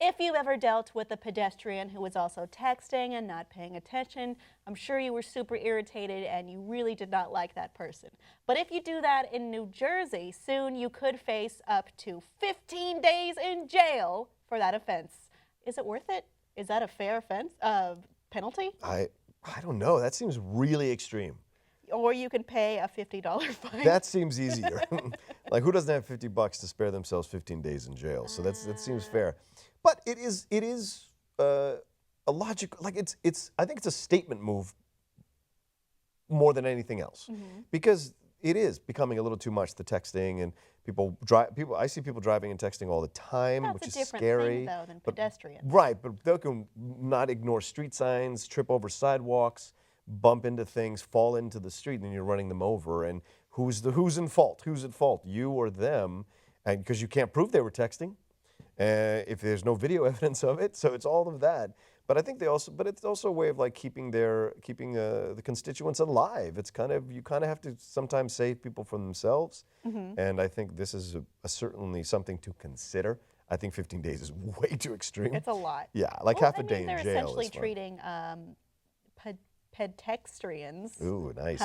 if you've ever dealt with a pedestrian who was also texting and not paying attention, I'm sure you were super irritated and you really did not like that person. But if you do that in New Jersey, soon you could face up to 15 days in jail for that offense. Is it worth it? Is that a fair offense, penalty? I don't know. That seems really extreme. Or you can pay a $50 fine. That seems easier. Like, who doesn't have $50 to spare themselves 15 days in jail? So that seems fair. But it is a logical, like it's. I think it's a statement move more than anything else, because it is becoming a little too much, the texting, and people drive. I see people driving and texting all the time, That's which a is different scary. thing, though, than pedestrians. Right, but they can not ignore street signs, trip over sidewalks, bump into things, fall into the street, and then you're running them over. And who's in fault? Who's at fault? You or them? And because you can't prove they were texting, if there's no video evidence of it. So it's all of that. But I think it's also a way of like keeping the constituents alive. It's you kind of have to sometimes save people from themselves. And I think this is certainly something to consider. I think 15 days is way too extreme. It's a lot. Yeah, like half a day in they're jail. essentially is fine. treating pedestrians Ooh, nice.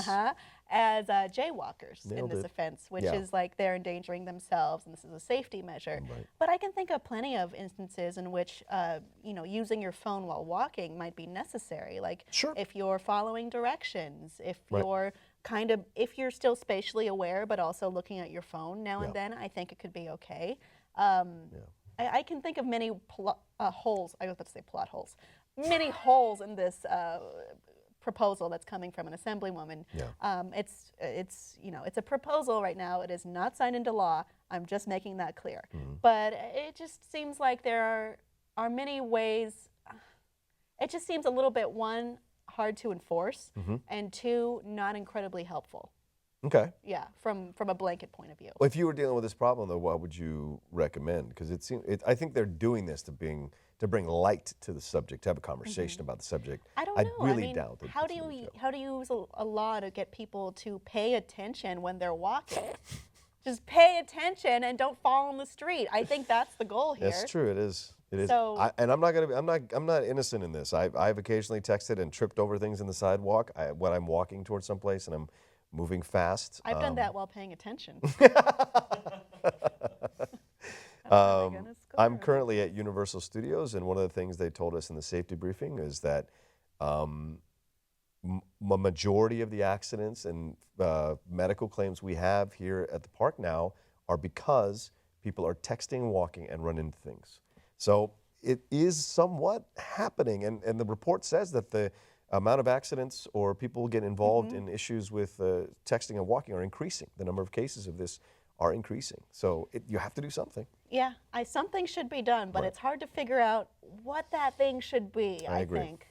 as jaywalkers in Nailed this it. offense, which Yeah. is like they're endangering themselves, and this is a safety measure. Right. But I can think of plenty of instances in which using your phone while walking might be necessary. Like Sure. if you're following directions, if Right. you're if you're still spatially aware but also looking at your phone now and then, I think it could be okay. I can think of many holes. I was about to say plot holes. Many holes in this proposal that's coming from an assemblywoman. Yeah. It's a proposal right now. It is not signed into law. I'm just making that clear. But it just seems like there are many ways. It just seems a little bit, one, hard to enforce, and two, not incredibly helpful. Okay. Yeah, from a blanket point of view. Well, if you were dealing with this problem, though, what would you recommend? Because I think they're doing this to bring light to the subject, to have a conversation about the subject. I don't I know. really doubt that. How do you use a law to get people to pay attention when they're walking? Just pay attention and don't fall in the street. I think that's the goal here. That's true. It is. It is. So- And I'm not innocent in this. I've occasionally texted and tripped over things in the sidewalk when I'm walking towards someplace and I'm moving fast. I've done that while paying attention. I'm currently at Universal Studios, and one of the things they told us in the safety briefing is that a majority of the accidents and medical claims we have here at the park now are because people are texting, walking, and run into things. So it is somewhat happening, and the report says that the amount of accidents or people get involved in issues with texting and walking are increasing. The number of cases of this are increasing. So you have to do something. Yeah, something should be done, but Right. it's hard to figure out what that thing should be, I I agree. think.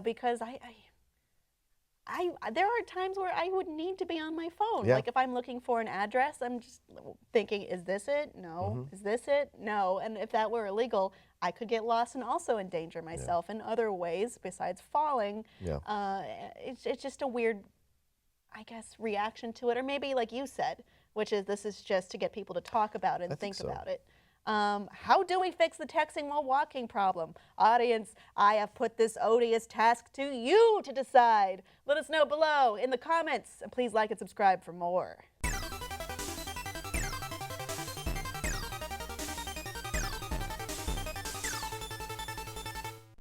Because there are times where I would need to be on my phone. Yeah. Like if I'm looking for an address, I'm just thinking, is this it? No. Is this it? No. And if that were illegal, I could get lost and also endanger myself in other ways besides falling. Yeah. It's just a weird, I guess, reaction to it. Or maybe like you said, which is this is just to get people to talk about it and think so. about it. How do we fix the texting while walking problem? Audience, I have put this odious task to you to decide. Let us know below in the comments, and please like and subscribe for more.